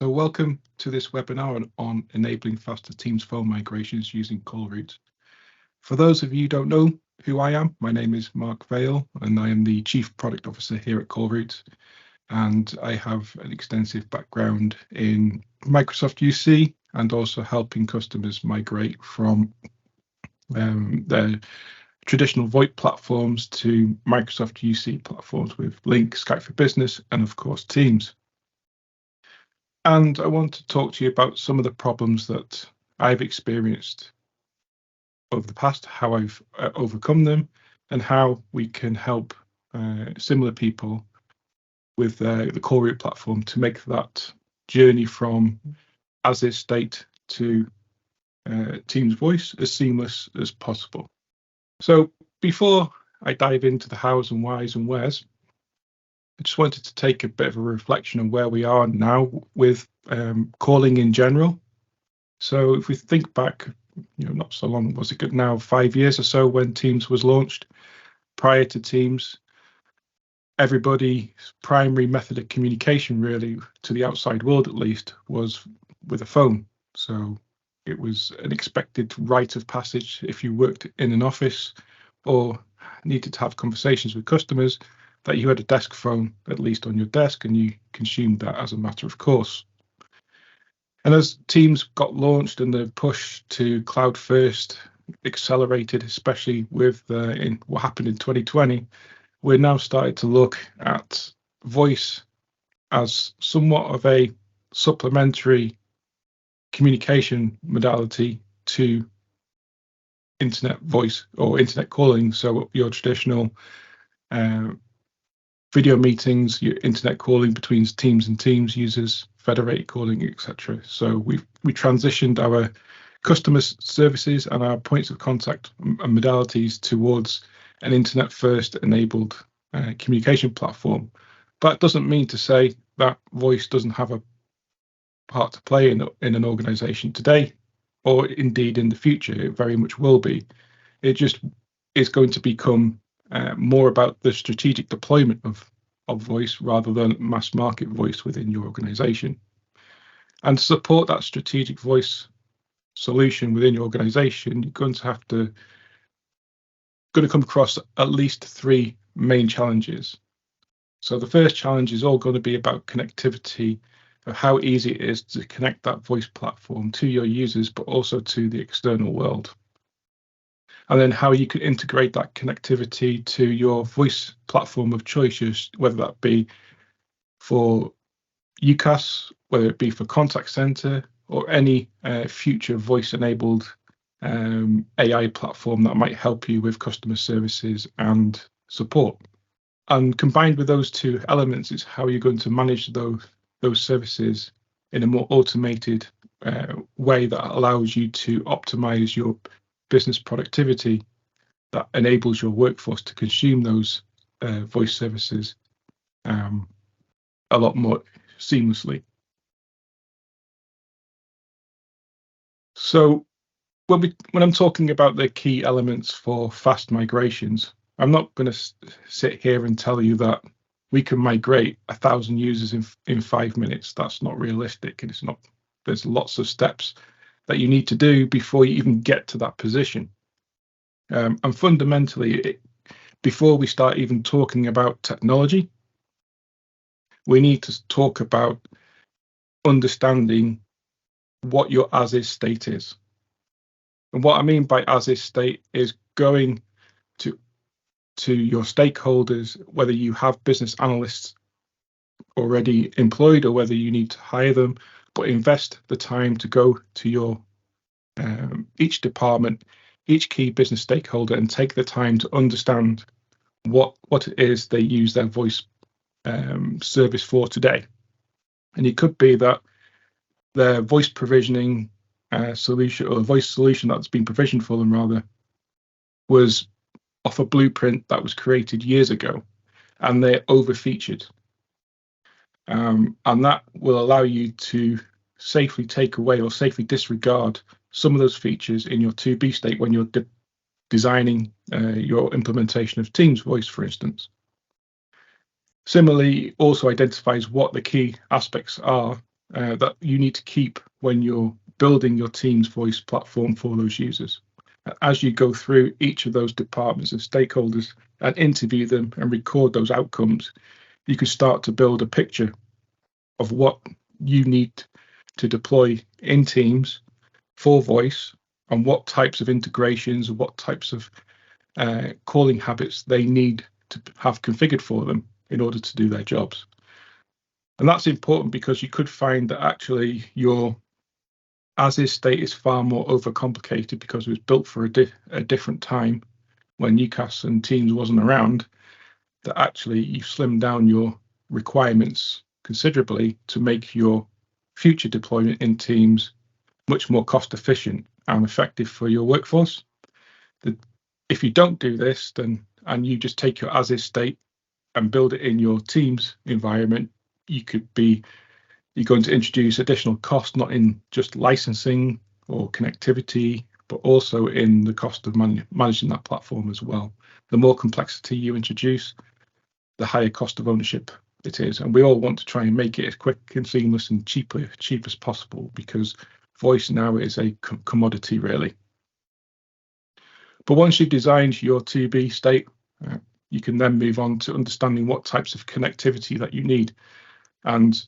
So welcome to this webinar on enabling faster Teams phone migrations using Callroute. For those of you who don't know who I am, my name is Mark Vale and I am the Chief Product Officer here at Callroute. And I have an extensive background in Microsoft UC and also helping customers migrate from their traditional VoIP platforms to Microsoft UC platforms with Lync, Skype for Business, and of course Teams. And I want to talk to you about some of the problems that I've experienced over the past, how I've overcome them, and how we can help similar people with the Callroute platform to make that journey from as is state to Teams voice as seamless as possible. So before I dive into the hows and whys and wheres, I just wanted to take a bit of a reflection on where we are now with calling in general. So if we think back, not so long, was it now 5 years or so when Teams was launched? Prior to Teams, everybody's primary method of communication, really, to the outside world at least, was with a phone. So it was an expected rite of passage if you worked in an office or needed to have conversations with customers, that you had a desk phone at least on your desk and you consumed that as a matter of course. And as Teams got launched and the push to cloud first accelerated, especially with in what happened in 2020, we're now starting to look at voice as somewhat of a supplementary communication modality to internet voice or internet calling. So your traditional video meetings, your internet calling between Teams and Teams users, federated calling, etc. So we transitioned our customer services and our points of contact and modalities towards an internet first enabled communication platform. But that doesn't mean to say that voice doesn't have a part to play in an organization today, or indeed in the future. It very much will be. It just is going to become more about the strategic deployment of voice rather than mass market voice within your organization. And to support that strategic voice solution within your organization, you're going to come across at least three main challenges. So the first challenge is all going to be about connectivity, of how easy it is to connect that voice platform to your users, but also to the external world. And then how you can integrate that connectivity to your voice platform of choice, whether that be for UCaaS, whether it be for contact center, or any future voice-enabled AI platform that might help you with customer services and support. And combined with those two elements is how you're going to manage those services in a more automated way that allows you to optimize your business productivity, that enables your workforce to consume those voice services a lot more seamlessly. So when I'm talking about the key elements for fast migrations, I'm not going to sit here and tell you that we can migrate 1,000 users in 5 minutes. That's not realistic, and it's not. There's lots of steps that you need to do before you even get to that position. And fundamentally, before we start even talking about technology, we need to talk about understanding what your as-is state is. And what I mean by as-is state is going to your stakeholders, whether you have business analysts already employed or whether you need to hire them, but invest the time to go to your each department, each key business stakeholder, and take the time to understand what it is they use their voice service for today. And it could be that their voice provisioning solution, or voice solution that's been provisioned for them rather, was off a blueprint that was created years ago, and they're over-featured. And that will allow you to safely take away or safely disregard some of those features in your to-be state when you're designing your implementation of Teams voice, for instance. Similarly, also identifies what the key aspects are that you need to keep when you're building your Teams voice platform for those users. As you go through each of those departments and stakeholders and interview them and record those outcomes, you can start to build a picture of what you need to deploy in Teams for voice and what types of integrations and what types of calling habits they need to have configured for them in order to do their jobs. And that's important because you could find that actually your as-is state is far more overcomplicated because it was built for a different time when UCaaS and Teams wasn't around, that actually you've slimmed down your requirements considerably to make your future deployment in Teams much more cost efficient and effective for your workforce. If you don't do this, then and you just take your as-is state and build it in your Teams environment, you're going to introduce additional cost, not in just licensing or connectivity, but also in the cost of managing that platform as well. The more complexity you introduce, the higher cost of ownership it is. And we all want to try and make it as quick and seamless and cheap as possible, because voice now is a commodity, really. But once you've designed your 2B state, you can then move on to understanding what types of connectivity that you need. And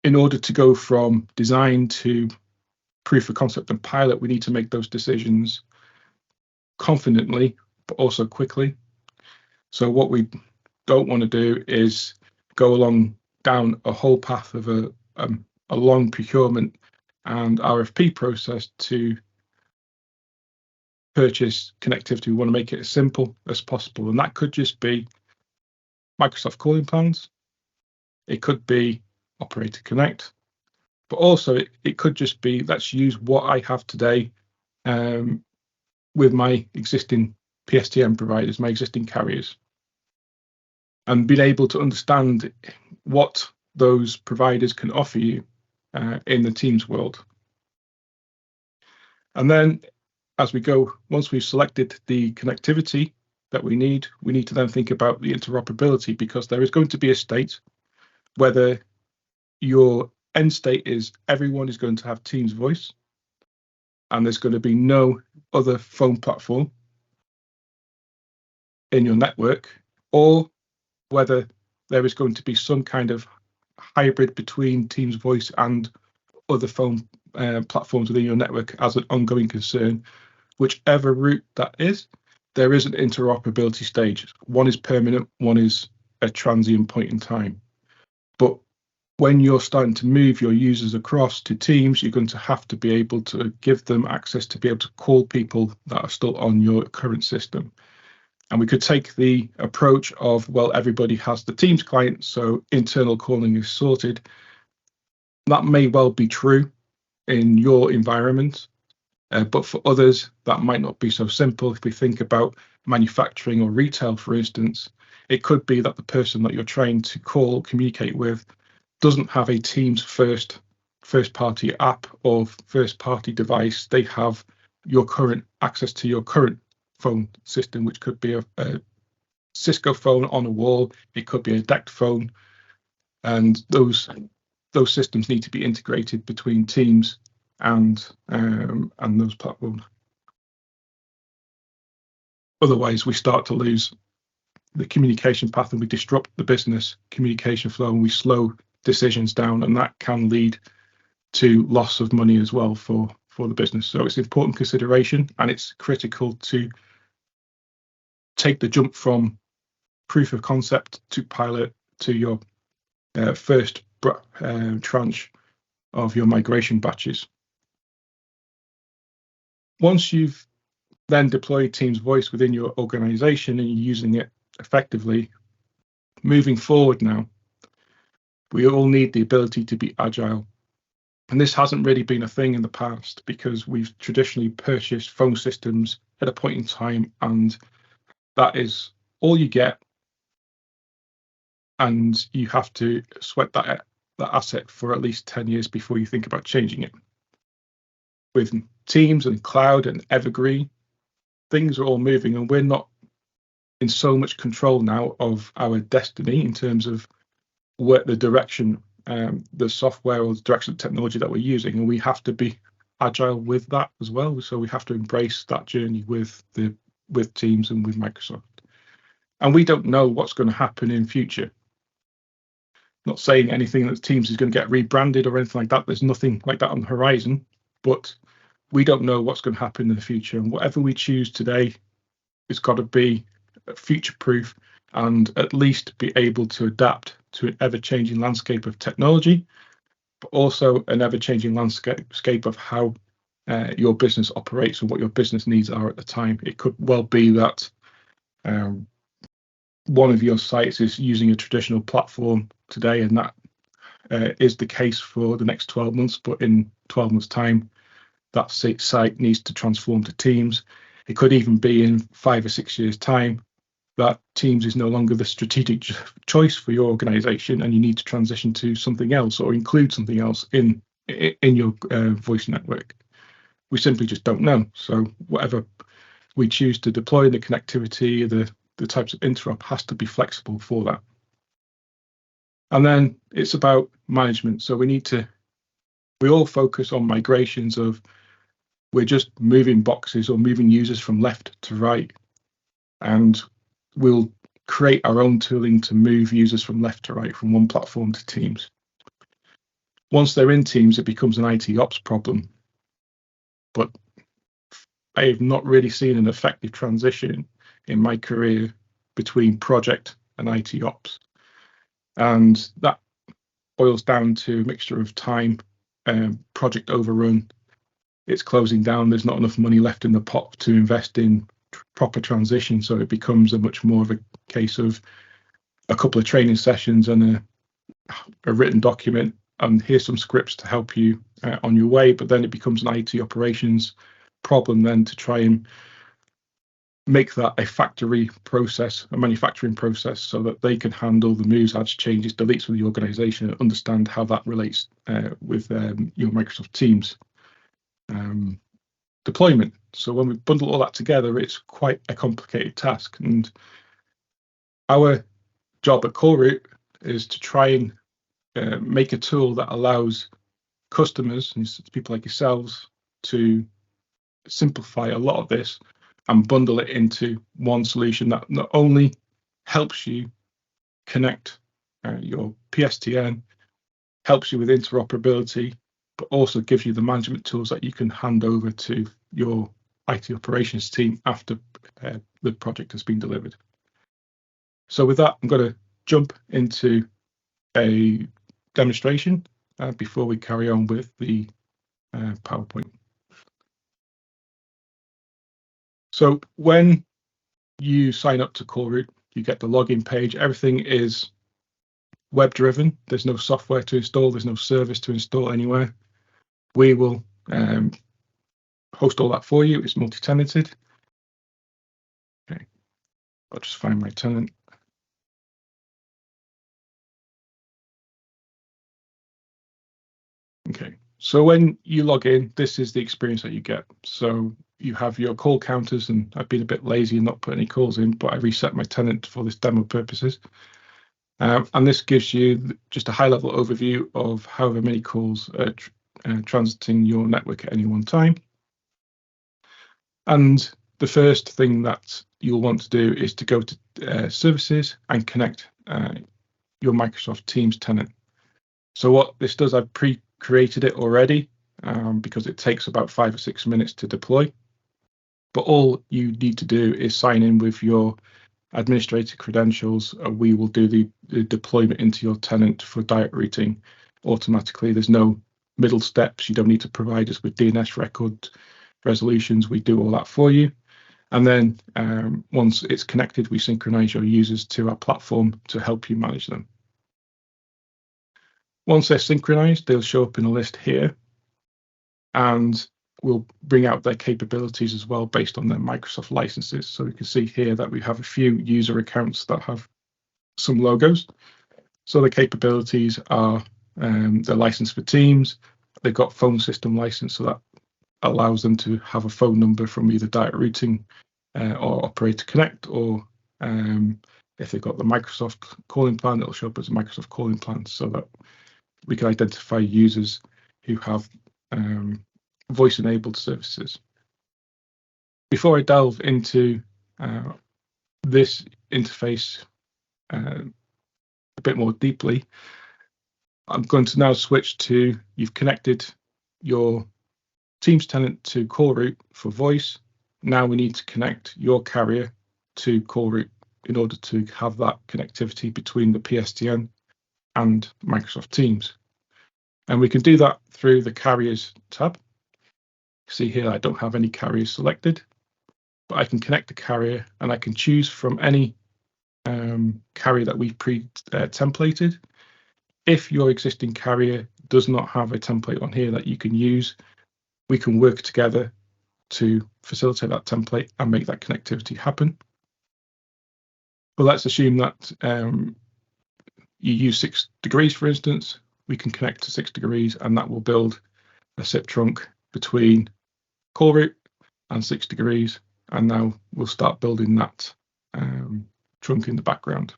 in order to go from design to proof of concept and pilot, we need to make those decisions confidently, but also quickly. So what we don't want to do is go along down a whole path of a long procurement and RFP process to purchase connectivity. We want to make it as simple as possible. And that could just be Microsoft calling plans. It could be Operator Connect, but also it could just be, let's use what I have today with my existing PSTN providers, my existing carriers, and being able to understand what those providers can offer you in the Teams world. And then as we go, once we've selected the connectivity that we need to then think about the interoperability, because there is going to be a state, whether your end state is everyone is going to have Teams voice and there's going to be no other phone platform in your network, or whether there is going to be some kind of hybrid between Teams voice and other phone platforms within your network as an ongoing concern. Whichever route that is, there is an interoperability stage. One is permanent, one is a transient point in time. But when you're starting to move your users across to Teams, you're going to have to be able to give them access to be able to call people that are still on your current system. And we could take the approach of, well, everybody has the Teams client, so internal calling is sorted. That may well be true in your environment, but for others, that might not be so simple. If we think about manufacturing or retail, for instance, it could be that the person that you're trying to call, communicate with, doesn't have a Teams first party app or first party device. They have your current access to your current phone system, which could be a Cisco phone on a wall. It could be a DECT phone, and those systems need to be integrated between Teams and those platforms. Otherwise, we start to lose the communication path and we disrupt the business communication flow and we slow decisions down, and that can lead to loss of money as well for the business. So it's an important consideration, and it's critical to take the jump from proof of concept to pilot to your first tranche of your migration batches. Once you've then deployed Teams Voice within your organization and you're using it effectively, moving forward now, we all need the ability to be agile. And this hasn't really been a thing in the past because we've traditionally purchased phone systems at a point in time, and that is all you get. And you have to sweat that asset for at least 10 years before you think about changing it. With Teams and cloud and evergreen, things are all moving, and we're not in so much control now of our destiny in terms of what the direction the software or the direction of technology that we're using, and we have to be agile with that as well. So we have to embrace that journey with Teams and with Microsoft. And we don't know what's going to happen in future. Not saying anything that Teams is going to get rebranded or anything like that. There's nothing like that on the horizon, but we don't know what's going to happen in the future. And whatever we choose today, it's got to be future-proof and at least be able to adapt to an ever-changing landscape of technology, but also an ever-changing landscape of how your business operates and what your business needs are at the time. It could well be that one of your sites is using a traditional platform today, and that is the case for the next 12 months, but in 12 months' time, that site needs to transform to Teams. It could even be in 5 or 6 years' time that Teams is no longer the strategic choice for your organization, and you need to transition to something else or include something else in your voice network. We simply just don't know. So whatever we choose to deploy, the connectivity, the types of interop has to be flexible for that. And then it's about management. So we all focus on migrations of we're just moving boxes or moving users from left to right. And we'll create our own tooling to move users from left to right, from one platform to Teams. Once they're in Teams, it becomes an IT ops problem. But I have not really seen an effective transition in my career between project and IT ops. And that boils down to a mixture of time, project overrun, it's closing down, there's not enough money left in the pot to invest in proper transition. So it becomes a much more of a case of a couple of training sessions and a written document, and here's some scripts to help you on your way. But then it becomes an IT operations problem then to try and make that a factory process, a manufacturing process, so that they can handle the moves, adds, changes, deletes with the organization and understand how that relates with your Microsoft Teams deployment. So when we bundle all that together, it's quite a complicated task. And our job at Callroute is to try and make a tool that allows customers, and people like yourselves, to simplify a lot of this and bundle it into one solution that not only helps you connect your PSTN, helps you with interoperability, but also gives you the management tools that you can hand over to your IT operations team after the project has been delivered. So with that, I'm going to jump into a demonstration before we carry on with the PowerPoint. So when you sign up to Callroute, you get the login page. Everything is web driven. There's no software to install. There's no service to install anywhere. We will host all that for you. It's multi-tenanted. Okay, I'll just find my tenant. Okay, so when you log in, this is the experience that you get. So you have your call counters, and I've been a bit lazy and not put any calls in, but I reset my tenant for this demo purposes. And this gives you just a high-level overview of however many calls are transiting your network at any one time. And the first thing that you'll want to do is to go to services and connect your Microsoft Teams tenant. So what this does, I've pre-created it already because it takes about 5 or 6 minutes to deploy. But all you need to do is sign in with your administrator credentials. We will do the deployment into your tenant for direct routing automatically. There's no middle steps. You don't need to provide us with DNS record resolutions. We do all that for you. And then once it's connected, we synchronize your users to our platform to help you manage them. Once they're synchronized, they'll show up in a list here, and we'll bring out their capabilities as well based on their Microsoft licenses. So you can see here that we have a few user accounts that have some logos. So the capabilities are their license for Teams. They've got phone system license, so that allows them to have a phone number from either direct routing or Operator Connect, or if they've got the Microsoft calling plan, it'll show up as a Microsoft calling plan, so that we can identify users who have voice-enabled services. Before I delve into this interface a bit more deeply, I'm going to now switch to, you've connected your Teams tenant to Callroute for voice. Now we need to connect your carrier to Callroute in order to have that connectivity between the PSTN and Microsoft Teams. And we can do that through the Carriers tab. See here, I don't have any carriers selected, but I can connect the carrier and I can choose from any carrier that we've pre-templated. If your existing carrier does not have a template on here that you can use, we can work together to facilitate that template and make that connectivity happen. But let's assume that you use 6 degrees, for instance. We can connect to 6 degrees, and that will build a SIP trunk between Callroute and 6 degrees. And now we'll start building that trunk in the background.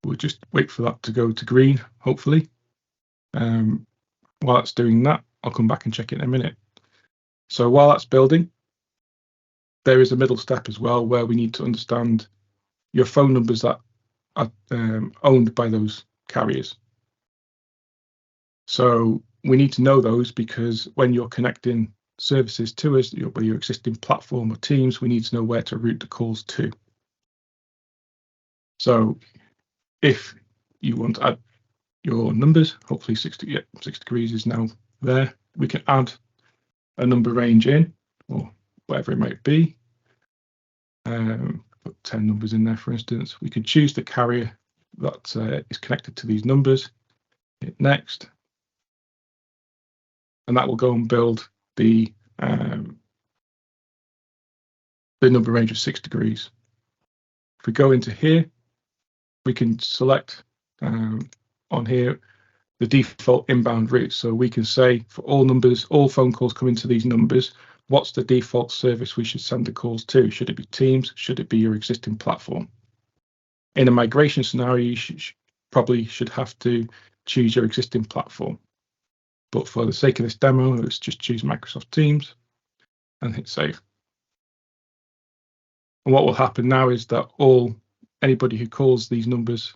We'll just wait for that to go to green, hopefully. While it's doing that, I'll come back and check it in a minute. So while that's building, there is a middle step as well where we need to understand your phone numbers that are owned by those carriers. So we need to know those, because when you're connecting services to us, whether your existing platform or Teams, we need to know where to route the calls to. So if you want to add your numbers, hopefully 6 degrees is now there, we can add a number range in, or whatever it might be. Put 10 numbers in there, for instance. We can choose the carrier that is connected to these numbers, hit next, and that will go and build the number range of 6 degrees. If we go into here, we can select on here the default inbound route. So we can say for all numbers, all phone calls coming to these numbers, what's the default service we should send the calls to? Should it be Teams? Should it be your existing platform? In a migration scenario, you probably should have to choose your existing platform. But for the sake of this demo, let's just choose Microsoft Teams and hit save. And what will happen now is that anybody who calls these numbers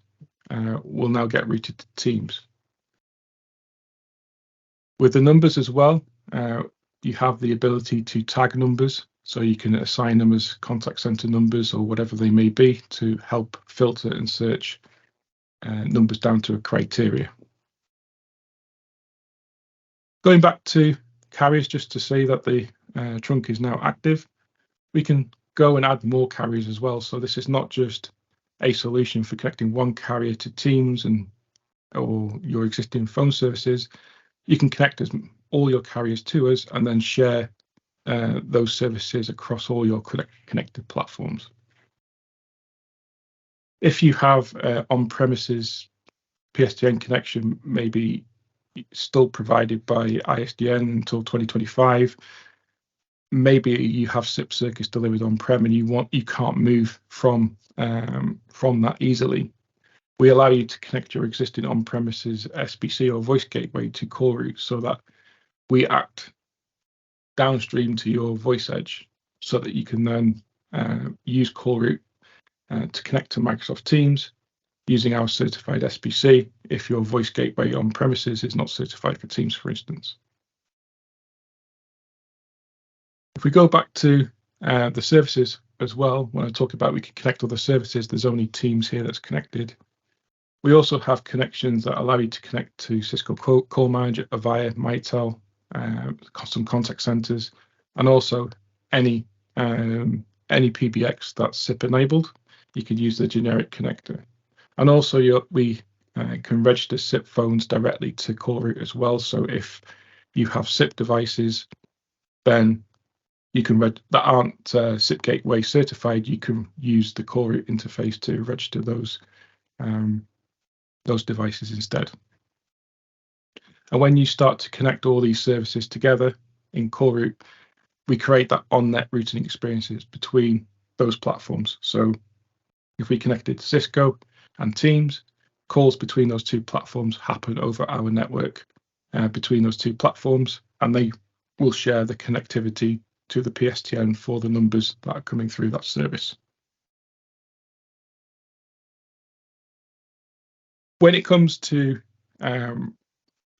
will now get routed to Teams. With the numbers as well, you have the ability to tag numbers, so you can assign them as contact center numbers or whatever they may be to help filter and search numbers down to a criteria. Going back to carriers, just to say that the trunk is now active, we can go and add more carriers as well. So this is not just a solution for connecting one carrier to Teams or your existing phone services. You can connect all your carriers to us and then share those services across all your connected platforms. If you have on-premises PSTN connection, maybe still provided by ISDN until 2025, maybe you have SIP circuits delivered on-prem and you can't move from that easily. We allow you to connect your existing on-premises SBC or voice gateway to Callroute so that we act downstream to your voice edge, so that you can then use Callroute to connect to Microsoft Teams using our certified SBC if your voice gateway on premises is not certified for Teams, for instance. If we go back to the services as well, when I talk about we can connect other services, there's only Teams here that's connected. We also have connections that allow you to connect to Cisco Call Manager, Avaya, Mitel, some contact centers, and also any PBX that's SIP enabled. You can use the generic connector. And also we can register SIP phones directly to Callroute as well. So if you have SIP devices, then you can that aren't SIP gateway certified, you can use the Callroute interface to register those devices instead. And when you start to connect all these services together in Callroute, we create that on-net routing experiences between those platforms. So If we connected Cisco and Teams, calls between those two platforms happen over our network between those two platforms, and they will share the connectivity to the PSTN for the numbers that are coming through that service. When it comes to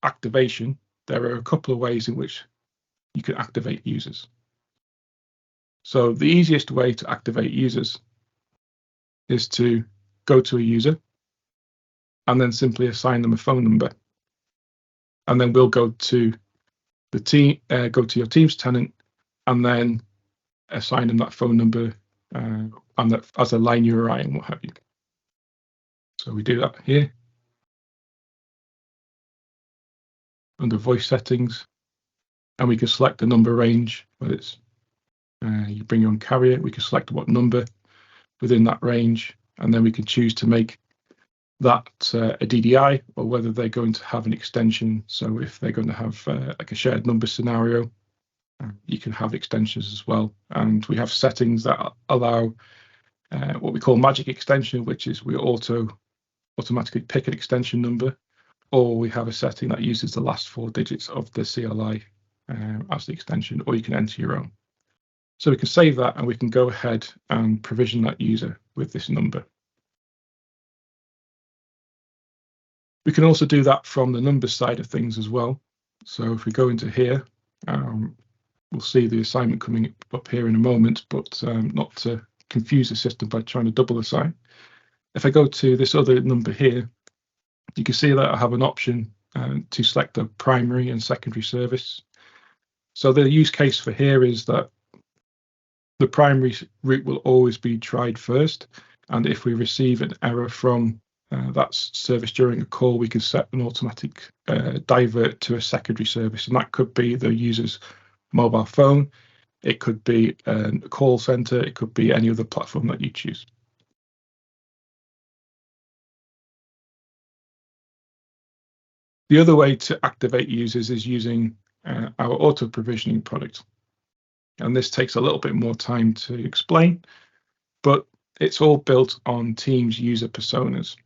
activation, there are a couple of ways in which you can activate users. So the easiest way to activate users is to go to a user and then simply assign them a phone number. And then we'll go to the team, go to your Teams tenant, and then assign them that phone number and that as a line URI and what have you. So we do that here under voice settings, and we can select the number range, whether it's you bring your own carrier, we can select what number within that range, and then we can choose to make that a DDI or whether they're going to have an extension. So if they're going to have like a shared number scenario, you can have extensions as well. And we have settings that allow what we call magic extension, which is we automatically pick an extension number, or we have a setting that uses the last 4 digits of the CLI as the extension, or you can enter your own. So we can save that and we can go ahead and provision that user with this number. We can also do that from the numbers side of things as well. So if we go into here, we'll see the assignment coming up here in a moment, but not to confuse the system by trying to double assign. If I go to this other number here, you can see that I have an option to select a primary and secondary service. So the use case for here is that the primary route will always be tried first, and if we receive an error from that service during a call, we can set an automatic divert to a secondary service, and that could be the user's mobile phone, it could be a call center, it could be any other platform that you choose. The other way to activate users is using our auto provisioning product. And this takes a little bit more time to explain, but it's all built on Teams user personas.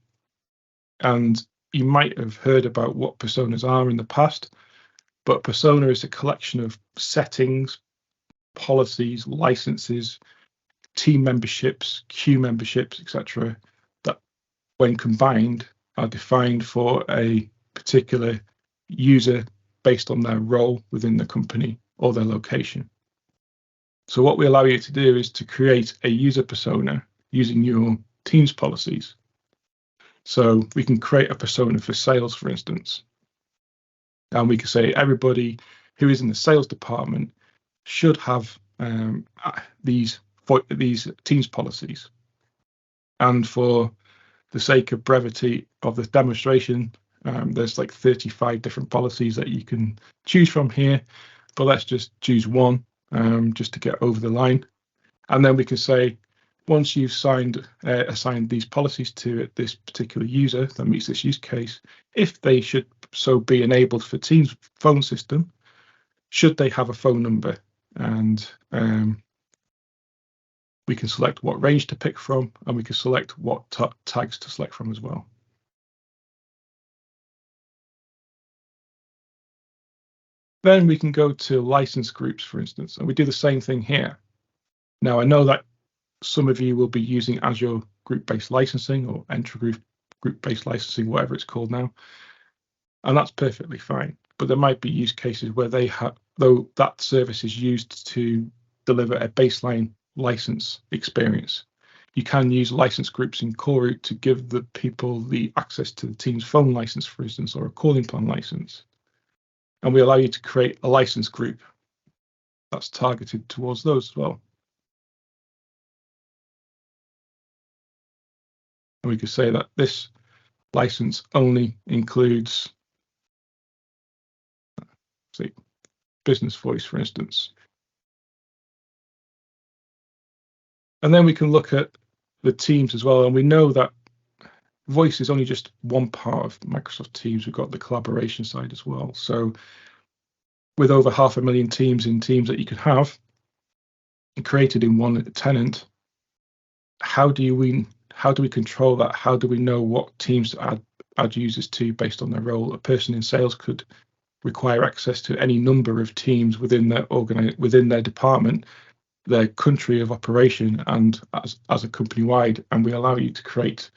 And you might have heard about what personas are in the past, but persona is a collection of settings, policies, licenses, team memberships, queue memberships, etc., that when combined are defined for a particular user based on their role within the company or their location. So what we allow you to do is to create a user persona using your Teams policies. So we can create a persona for sales, for instance, and we can say everybody who is in the sales department should have these Teams policies. And for the sake of brevity of this demonstration, there's like 35 different policies that you can choose from here, but let's just choose one just to get over the line. And then we can say, once you've assigned these policies to this particular user that meets this use case, if they should so be enabled for Teams phone system, should they have a phone number? And we can select what range to pick from, and we can select what tags to select from as well. Then we can go to license groups, for instance, and we do the same thing here. Now, I know that some of you will be using Azure group-based licensing or Entra group-based licensing, whatever it's called now, and that's perfectly fine. But there might be use cases where they have, though that service is used to deliver a baseline license experience. You can use license groups in Callroute to give the people the access to the Teams phone license, for instance, or a calling plan license. And we allow you to create a license group that's targeted towards those as well. And we could say that this license only includes, say, business voice, for instance. And then we can look at the Teams as well. And we know that voice is only just one part of Microsoft Teams. We've got the collaboration side as well. So with over 500,000 teams in Teams that you could have created in one tenant, how do how do we control that? How do we know what teams to add users to based on their role? A person in sales could require access to any number of teams within their department, their country of operation, and as a company wide. And we allow you to create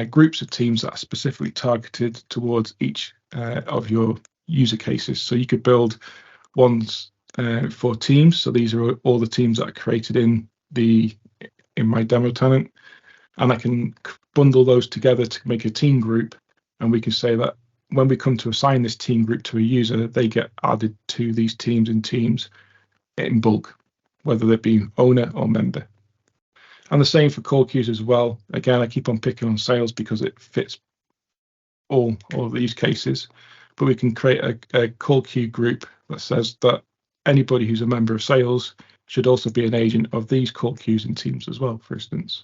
groups of teams that are specifically targeted towards each of your user cases. So you could build ones for teams. So these are all the teams that are created in my demo tenant, and I can bundle those together to make a team group. And we can say that when we come to assign this team group to a user, they get added to these teams in bulk, whether they be owner or member. And the same for call queues as well. Again, I keep on picking on sales because it fits all of these cases, but we can create a call queue group that says that anybody who's a member of sales should also be an agent of these call queues in Teams as well, for instance.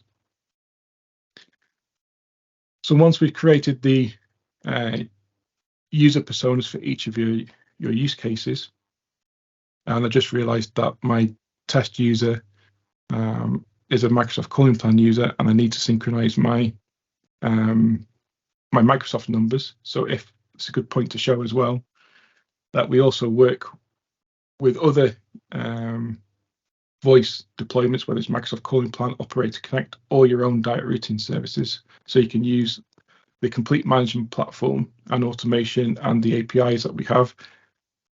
So once we've created the user personas for each of your use cases, and I just realized that my test user is a Microsoft calling plan user, and I need to synchronize my Microsoft numbers. So if it's a good point to show as well that we also work with other voice deployments, whether it's Microsoft Calling Plan, Operator Connect, or your own direct routing services. So you can use the complete management platform and automation and the APIs that we have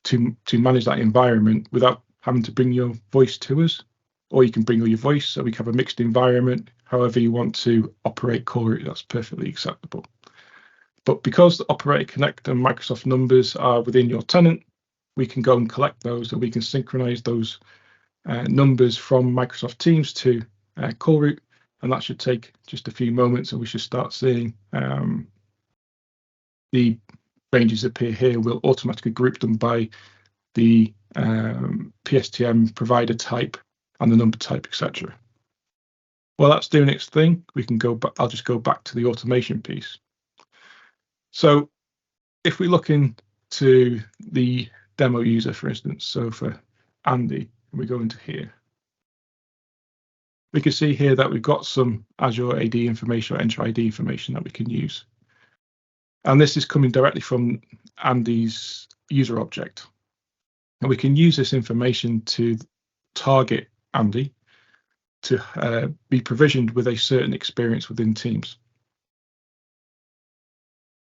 to manage that environment without having to bring your voice to us. Or you can bring all your voice, so we have a mixed environment. However you want to operate Callroute, that's perfectly acceptable. But because the Operator Connect and Microsoft numbers are within your tenant, we can go and collect those, and we can synchronize those numbers from Microsoft Teams to Callroute, and that should take just a few moments, and we should start seeing the ranges appear here. We'll automatically group them by the PSTN provider type and the number type, etc. While that's doing its thing, we can go back. I'll just go back to the automation piece. So if we look into the demo user, for instance, so for Andy, and we go into here, we can see here that we've got some Azure AD information or Entra ID information that we can use. And this is coming directly from Andy's user object. And we can use this information to target Andy to be provisioned with a certain experience within Teams.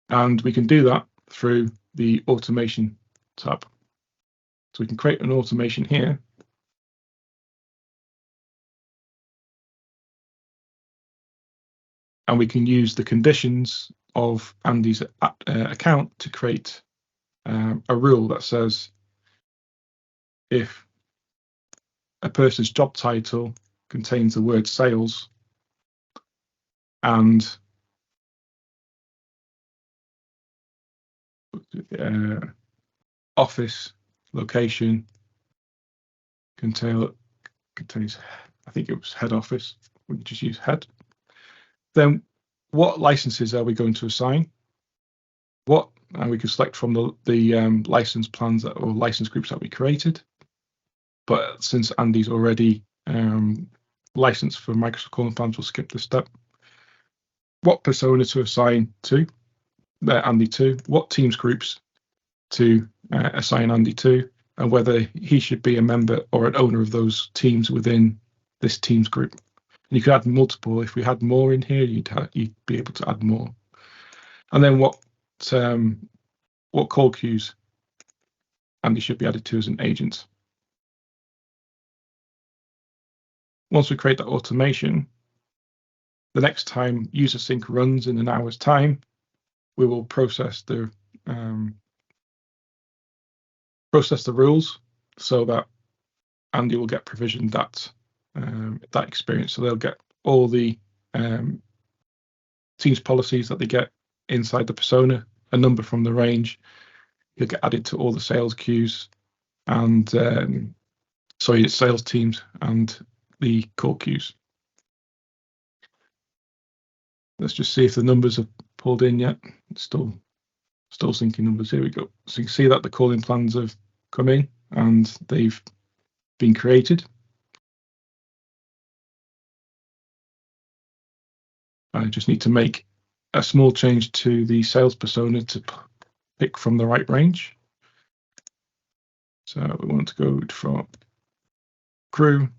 And we can do that through the automation tab. So we can create an automation here. And we can use the conditions of Andy's account to create a rule that says if a person's job title contains the word sales and office location contains, I think it was head office, we can just use head, then what licenses are we going to assign? And we can select from the license plans or license groups that we created. But since Andy's already licensed for Microsoft Calling Plans, we'll skip this step. What persona to assign to Andy to, what Teams groups to assign Andy to, and whether he should be a member or an owner of those teams within this Teams group. And you could add multiple. If we had more in here, you'd be able to add more. And then what call queues Andy should be added to as an agent. Once we create that automation, the next time user sync runs in an hour's time, we will process the rules so that Andy will get provisioned that experience. So they'll get all the Teams policies that they get inside the persona, a number from the range. He'll get added to all the sales queues and sales teams and the call queues. Let's just see if the numbers have pulled in yet. It's still syncing numbers. Here we go. So you can see that the calling plans have come in and they've been created. I just need to make a small change to the sales persona to pick from the right range. So we want to go from crew.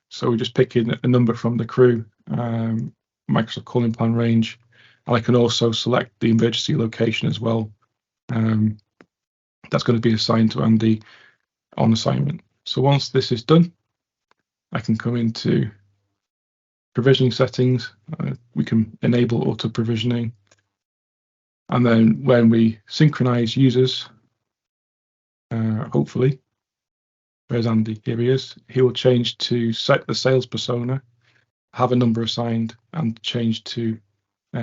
So we're just picking a number from the crew Microsoft calling plan range, and I can also select the emergency location as well. That's going to be assigned to Andy on assignment. So once this is done, I can come into provisioning settings. We can enable auto provisioning, and then when we synchronize users, hopefully, where's Andy? Here he is. He will change to set the sales persona, have a number assigned, and change to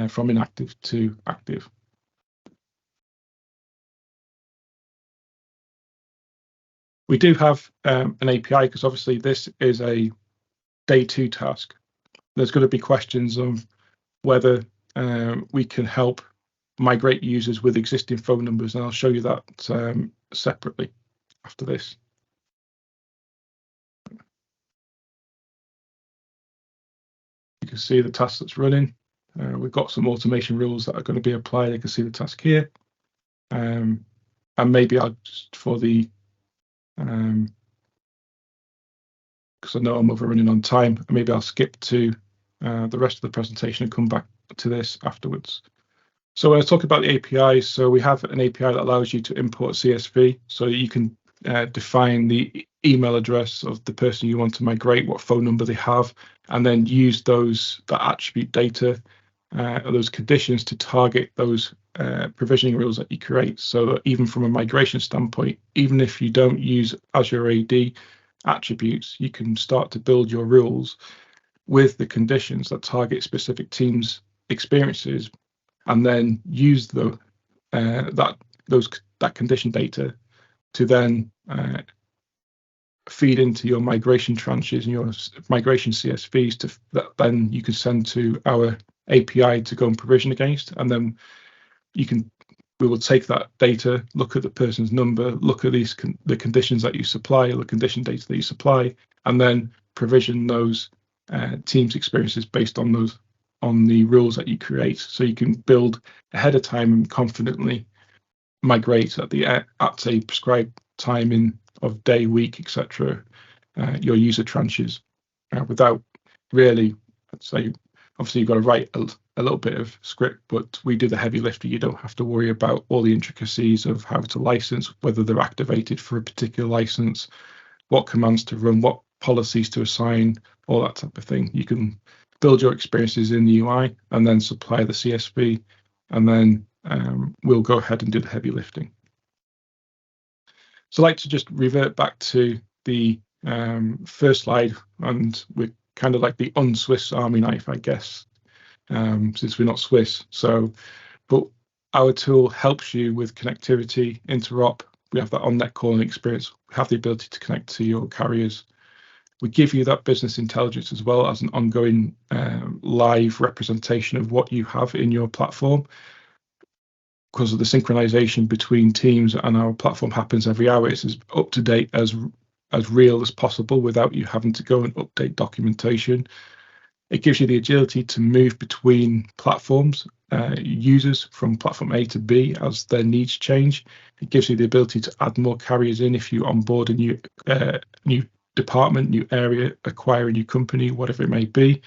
from inactive to active. We do have an API because obviously this is a day 2 task. There's going to be questions of whether we can help migrate users with existing phone numbers, and I'll show you that separately after this. You can see the task that's running. We've got some automation rules that are going to be applied. You can see the task here. And maybe I'll just for the, because I know I'm overrunning on time, maybe I'll skip to the rest of the presentation and come back to this afterwards. So when I talk about the APIs, so we have an API that allows you to import CSV, so you can define the email address of the person you want to migrate, what phone number they have, and then use that attribute data, or those conditions to target those provisioning rules that you create. So that even from a migration standpoint, even if you don't use Azure AD attributes, you can start to build your rules with the conditions that target specific teams' experiences, and then use that condition data to then feed into your migration tranches and your migration CSVs that then you can send to our API to go and provision against, and then we will take that data, look at the person's number, look at the conditions that you supply, or the condition data that you supply, and then provision those teams experiences based on the rules that you create, so you can build ahead of time and confidently migrate at a prescribed time of day, week, etc. Your user tranches without really, I'd say, obviously you've got to write a little bit of script, but we do the heavy lifting. You don't have to worry about all the intricacies of how to license, whether they're activated for a particular license, what commands to run, what policies to assign, all that type of thing. You can build your experiences in the UI and then supply the CSV, and then we'll go ahead and do the heavy lifting. So I'd like to just revert back to the first slide, and we're kind of like the un-Swiss Army knife, I guess, since we're not Swiss. But our tool helps you with connectivity, interop. We have that on-net calling experience. We have the ability to connect to your carriers. We give you that business intelligence as well as an ongoing live representation of what you have in your platform. Because of the synchronization between teams and our platform happens every hour, it's as up to date as real as possible without you having to go and update documentation. It gives you the agility to move between platforms, users from platform A to B as their needs change. It gives you the ability to add more carriers in if you onboard a new department, new area, acquire a new company, whatever it may be.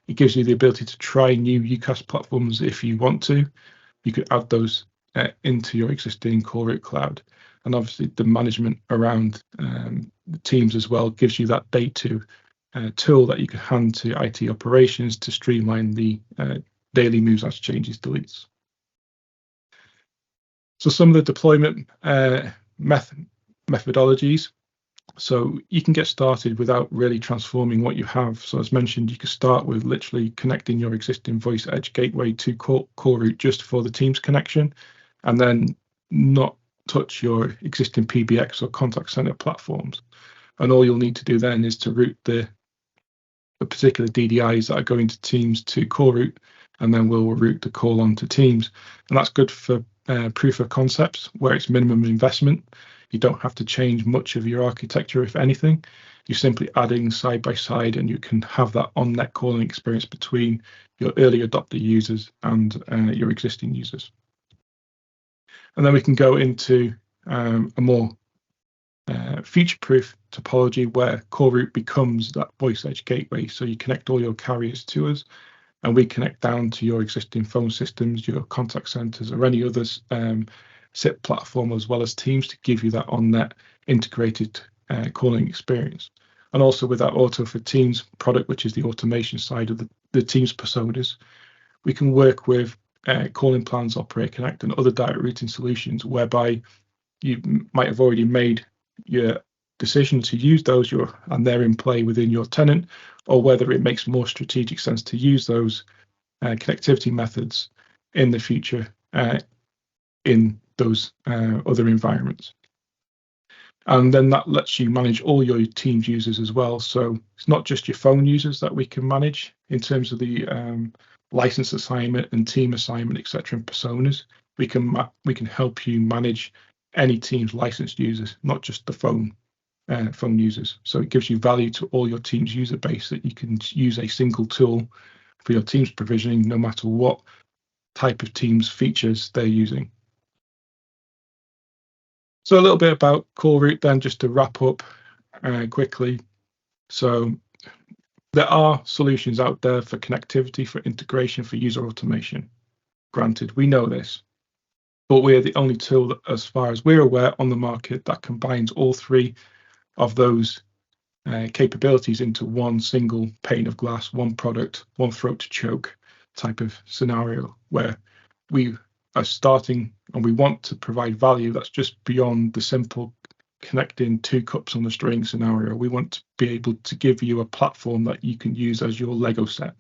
It gives you the ability to try new UCaaS platforms if you want to. You could add those into your existing Callroute cloud. And obviously the management around the teams as well gives you that day-to tool that you can hand to IT operations to streamline the daily moves, as changes, deletes. So some of the deployment methodologies. So you can get started without really transforming what you have. So as mentioned, you can start with literally connecting your existing voice edge gateway to Callroute just for the Teams connection, and then not touch your existing PBX or contact center platforms. And all you'll need to do then is to route the particular DDIs that are going to Teams to Callroute, and then we'll route the call on to Teams. And that's good for proof of concepts where it's minimum investment. You don't have to change much of your architecture, if anything. you're simply adding side by side, and you can have that on-net calling experience between your early adopter users and your existing users. And then we can go into a more future-proof topology where Callroute becomes that voice edge gateway. So you connect all your carriers to us, and we connect down to your existing phone systems, your contact centers, or any other SIP platform, as well as Teams, to give you that on-net integrated calling experience. And also with our Auto for Teams product, which is the automation side of the Teams personas, we can work with calling plans, Operator Connect, and other direct routing solutions whereby you might have already made your decision to use those, and they're in play within your tenant, or whether it makes more strategic sense to use those connectivity methods in the future in those other environments. And then that lets you manage all your Teams users as well. So it's not just your phone users that we can manage in terms of the license assignment and team assignment, etc., and personas. We can help you manage any Teams licensed users, not just the phone users. So it gives you value to all your Teams user base, that you can use a single tool for your Teams provisioning, no matter what type of Teams features they're using. So a little bit about Callroute then, just to wrap up quickly. So there are solutions out there for connectivity, for integration, for user automation. Granted, we know this, but we're the only tool that, as far as we're aware, on the market that combines all three of those capabilities into one single pane of glass, one product, one throat to choke type of scenario, where we are starting and we want to provide value that's just beyond the simple connecting two cups on the string scenario. We want to be able to give you a platform that you can use as your Lego set.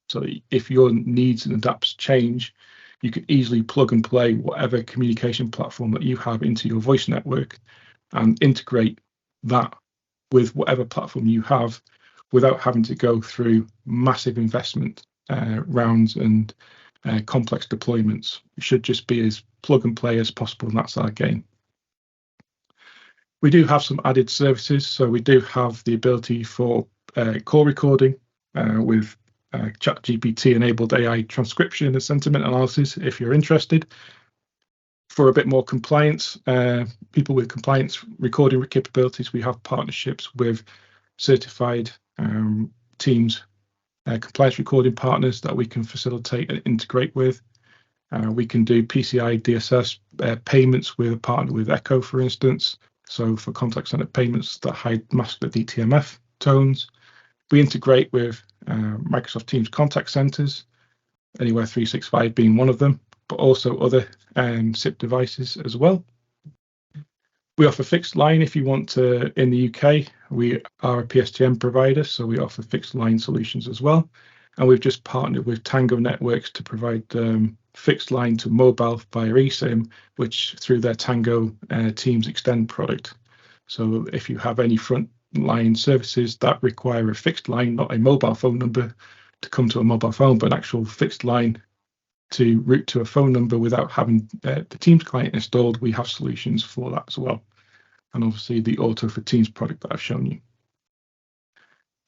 So that if your needs and adapts change, you can easily plug and play whatever communication platform that you have into your voice network and integrate that with whatever platform you have without having to go through massive investment rounds and complex deployments. It should just be as plug and play as possible, and that's our game. We do have some added services. So we do have the ability for call recording with ChatGPT enabled AI transcription and sentiment analysis, if you're interested. For a bit more compliance, people with compliance recording capabilities, we have partnerships with certified Teams compliance recording partners that we can facilitate and integrate with. We can do PCI DSS payments with a partner with Echo, for instance. So for contact center payments that mask the DTMF tones. We integrate with Microsoft Teams contact centers, Anywhere 365 being one of them, but also other SIP devices as well. We offer fixed line if you want to. In the UK, we are a PSTN provider, so we offer fixed line solutions as well. And we've just partnered with Tango Networks to provide fixed line to mobile via eSIM, which through their Tango Teams Extend product. So if you have any front line services that require a fixed line, not a mobile phone number to come to a mobile phone, but an actual fixed line to route to a phone number without having the Teams client installed, we have solutions for that as well. And obviously the Auto for Teams product that I've shown you.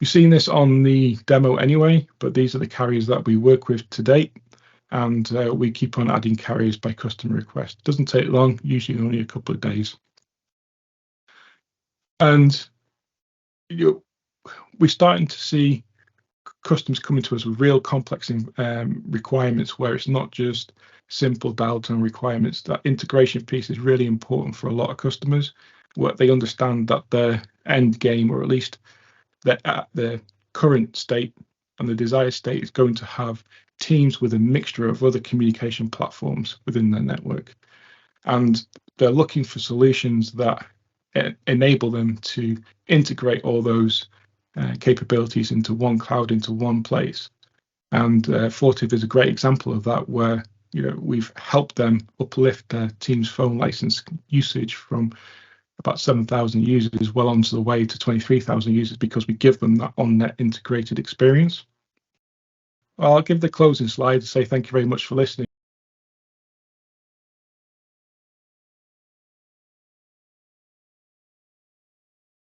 You've seen this on the demo anyway, but these are the carriers that we work with to date. And we keep on adding carriers by customer request. It doesn't take long, usually only a couple of days. And we're starting to see customers coming to us with real complex requirements, where it's not just simple dial tone requirements. That integration piece is really important for a lot of customers, where they understand that their end game, or at least the current state and the desired state, is going to have Teams with a mixture of other communication platforms within their network. And they're looking for solutions that enable them to integrate all those capabilities into one cloud, into one place. And Fortive is a great example of that, where we've helped them uplift their Teams phone license usage from about 7,000 users well onto the way to 23,000 users, because we give them that on-net integrated experience. Well, I'll give the closing slide to say thank you very much for listening.